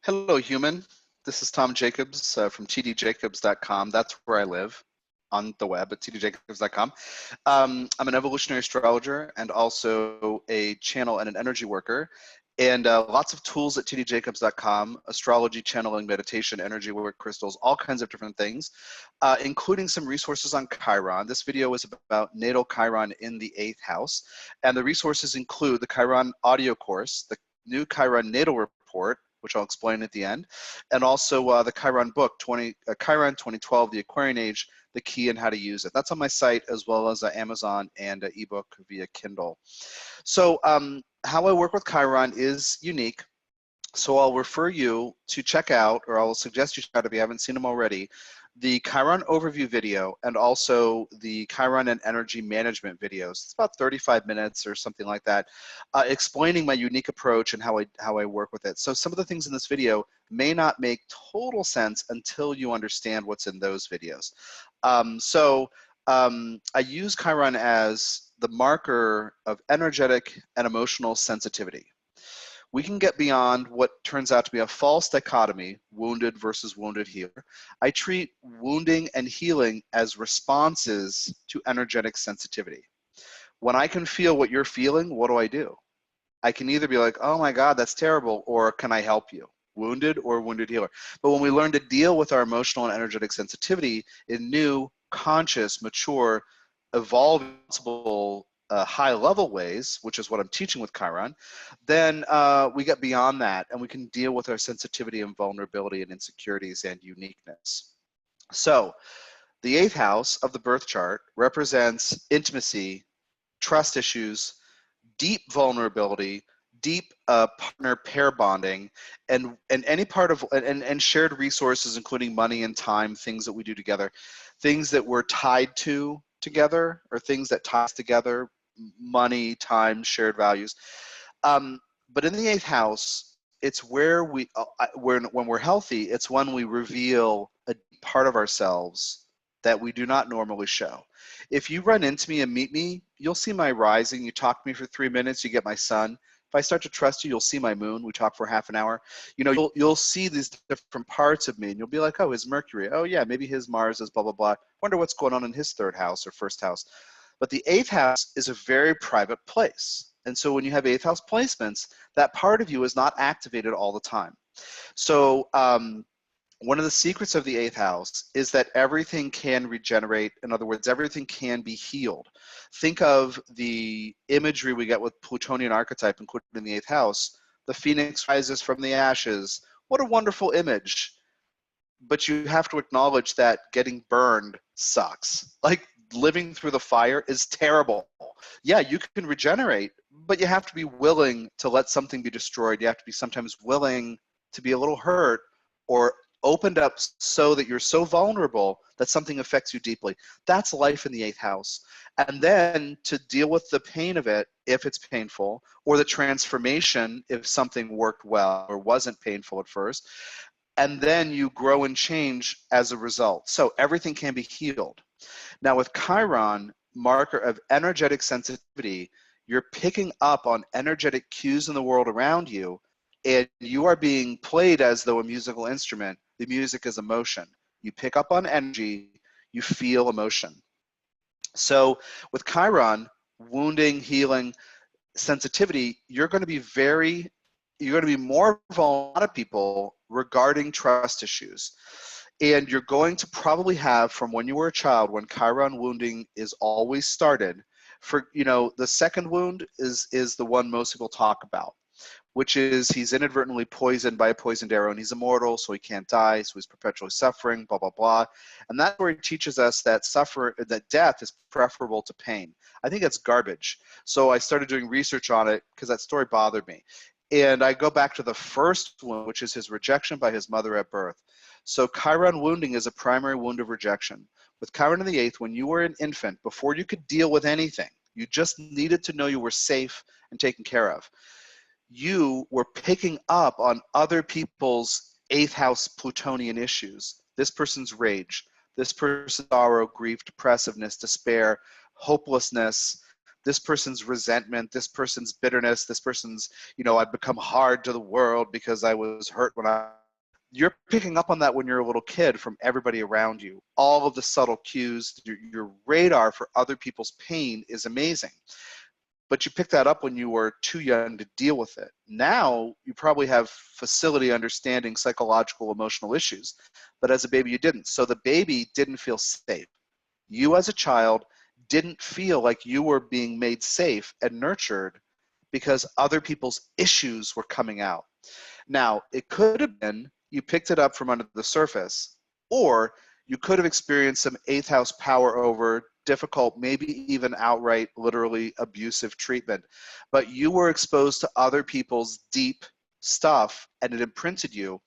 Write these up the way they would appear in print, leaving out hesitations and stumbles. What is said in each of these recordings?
Hello, human. This is Tom Jacobs from tdjacobs.com. That's where I live on the web at tdjacobs.com. I'm an evolutionary astrologer and also a channel and an energy worker. And lots of tools at tdjacobs.com, astrology, channeling, meditation, energy work, crystals, all kinds of different things, including some resources on Chiron. This video is about natal Chiron in the 8th house. And the resources include the Chiron audio course, the new Chiron Natal Report, which I'll explain at the end, and also the Chiron book, Chiron 2012, the Aquarian Age, the key and how to use it. That's on my site, as well as Amazon and ebook via Kindle. So how I work with Chiron is unique. So I'll refer you to check out, or I'll suggest you check out if you haven't seen them already, the Chiron overview video and also the Chiron and energy management videos. It's about 35 minutes or something like that, explaining my unique approach and how I work with it. So some of the things in this video may not make total sense until you understand what's in those videos. I use Chiron as the marker of energetic and emotional sensitivity. We can get beyond what turns out to be a false dichotomy, wounded versus wounded healer. I treat wounding and healing as responses to energetic sensitivity. When I can feel what you're feeling, what do? I can either be like, oh my God, that's terrible, or can I help you? Wounded or wounded healer. But when we learn to deal with our emotional and energetic sensitivity in new, conscious, mature, evolvable, high-level ways, which is what I'm teaching with Chiron, then we get beyond that and we can deal with our sensitivity and vulnerability and insecurities and uniqueness. So the 8th house of the birth chart represents intimacy, trust issues, deep vulnerability, deep partner pair bonding, and any part of and shared resources, including money and time, things that we do together, things that we're tied to together, or things that tie us together, money, time, shared values. But in the 8th house, it's where when we're healthy, it's when we reveal a part of ourselves that we do not normally show. If you run into me and meet me, you'll see my rising. You talk to me for 3 minutes, you get my sun. If I start to trust you, you'll see my moon. We talk for half an hour. You know, you'll see these different parts of me, and you'll be like, oh, his Mercury. Oh, yeah, maybe his Mars is blah, blah, blah. Wonder what's going on in his 3rd house or 1st house. But the 8th house is a very private place. And so when you have 8th house placements, that part of you is not activated all the time. So one of the secrets of the 8th house is that everything can regenerate. In other words, everything can be healed. Think of the imagery we get with Plutonian archetype, including in the 8th house. The phoenix rises from the ashes. What a wonderful image. But you have to acknowledge that getting burned sucks. Like, living through the fire is terrible. Yeah, you can regenerate, but you have to be willing to let something be destroyed. You have to be sometimes willing to be a little hurt or opened up so that you're so vulnerable that something affects you deeply. That's life in the 8th house. And then to deal with the pain of it, if it's painful, or the transformation, if something worked well or wasn't painful at first, and then you grow and change as a result. So everything can be healed. Now with Chiron, marker of energetic sensitivity, you're picking up on energetic cues in the world around you, and you are being played as though a musical instrument. The music is emotion. You pick up on energy, you feel emotion. So with Chiron, wounding, healing, sensitivity, you're going to be more vulnerable to people regarding trust issues. And you're going to probably have, from when you were a child, when Chiron wounding is always started, for, you know, the second wound is the one most people talk about, which is he's inadvertently poisoned by a poisoned arrow, and he's immortal, so he can't die, so he's perpetually suffering, blah, blah, blah. And that's where he teaches us that death is preferable to pain. I think that's garbage. So I started doing research on it because that story bothered me. And I go back to the first wound, which is his rejection by his mother at birth. So Chiron wounding is a primary wound of rejection. With Chiron in the 8th, when you were an infant, before you could deal with anything, you just needed to know you were safe and taken care of. You were picking up on other people's 8th house Plutonian issues. This person's rage, this person's sorrow, grief, depressiveness, despair, hopelessness, this person's resentment, this person's bitterness, this person's, you know, I've become hard to the world because I was hurt when you're picking up on that when you're a little kid from everybody around you. All of the subtle cues, your radar for other people's pain is amazing. But you picked that up when you were too young to deal with it. Now you probably have facility understanding psychological, emotional issues, but as a baby you didn't. So the baby didn't feel safe. You as a child didn't feel like you were being made safe and nurtured because other people's issues were coming out. Now, it could have been you picked it up from under the surface, or you could have experienced some 8th house power over, difficult, maybe even outright, literally abusive treatment. But you were exposed to other people's deep stuff and it imprinted you.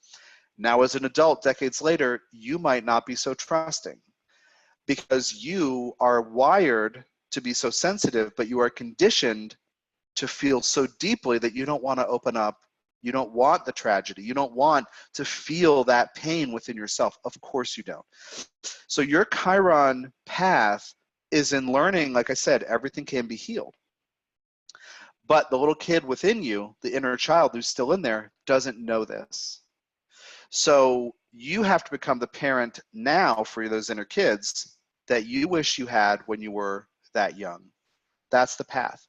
Now, as an adult, decades later, you might not be so trusting because you are wired to be so sensitive, but you are conditioned to feel so deeply that you don't want to open up. You don't want the tragedy. You don't want to feel that pain within yourself. Of course you don't. So your Chiron path is in learning, like I said, everything can be healed. But the little kid within you, the inner child who's still in there, doesn't know this. So you have to become the parent now for those inner kids that you wish you had when you were that young. That's the path.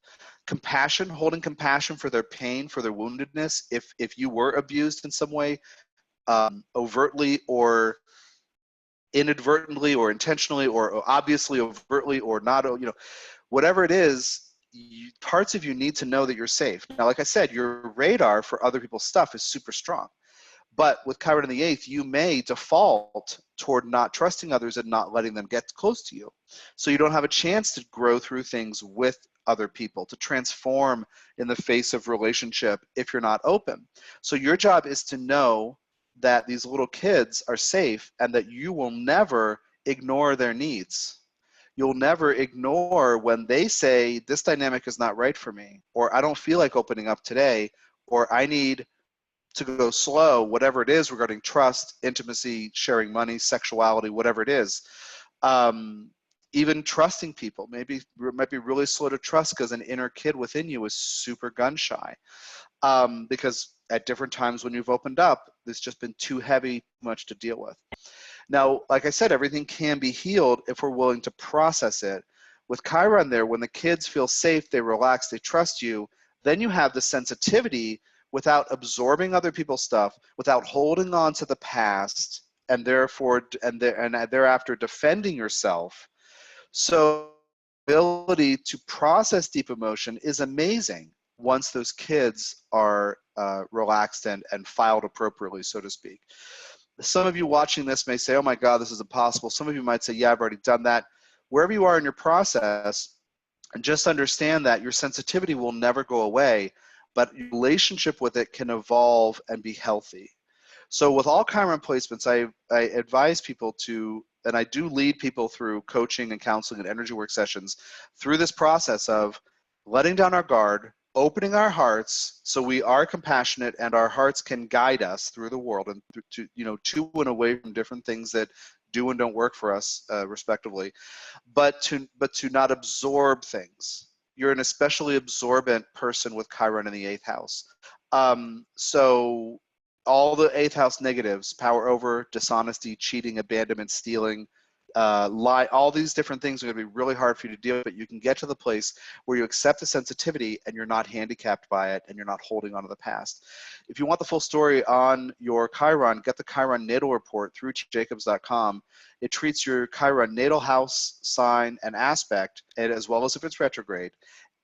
Compassion, holding compassion for their pain, for their woundedness. If you were abused in some way, overtly or inadvertently or intentionally or obviously overtly or not, you know, whatever it is, parts of you need to know that you're safe. Now, like I said, your radar for other people's stuff is super strong. But with Chiron in the 8th, you may default toward not trusting others and not letting them get close to you. So you don't have a chance to grow through things with other people, to transform in the face of relationship if you're not open. So your job is to know that these little kids are safe and that you will never ignore their needs. You'll never ignore when they say, this dynamic is not right for me, or I don't feel like opening up today, or I need to go slow, whatever it is regarding trust, intimacy, sharing money, sexuality, whatever it is. Even trusting people, maybe might be really slow to trust because an inner kid within you is super gun shy. Because at different times when you've opened up, it's just been too heavy, too much to deal with. Now, like I said, everything can be healed if we're willing to process it. With Chiron there, when the kids feel safe, they relax, they trust you, then you have the sensitivity without absorbing other people's stuff, without holding on to the past, and therefore, and thereafter defending yourself. So the ability to process deep emotion is amazing once those kids are relaxed and filed appropriately, so to speak. Some of you watching this may say, oh my God, this is impossible. Some of you might say, yeah, I've already done that. Wherever you are in your process, and just understand that your sensitivity will never go away, but your relationship with it can evolve and be healthy. So with all Chiron placements, I advise people to, and I do lead people through coaching and counseling and energy work sessions through this process of letting down our guard, opening our hearts so we are compassionate and our hearts can guide us through the world and to, you know, to and away from different things that do and don't work for us, respectively, but to not absorb things. You're an especially absorbent person with Chiron in the 8th house. So all the 8th house negatives, power over, dishonesty, cheating, abandonment, stealing, lie, all these different things are going to be really hard for you to deal with, but you can get to the place where you accept the sensitivity and you're not handicapped by it and you're not holding on to the past. If you want the full story on your Chiron, get the Chiron Natal Report through jacobs.com. It treats your Chiron natal house, sign, and aspect, and as well as if it's retrograde,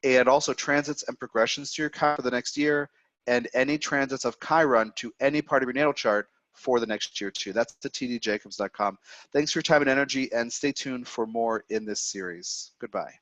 and also transits and progressions to your Chiron for the next year, and any transits of Chiron to any part of your natal chart for the next year too. That's the tdjacobs.com. Thanks for your time and energy, and stay tuned for more in this series. Goodbye.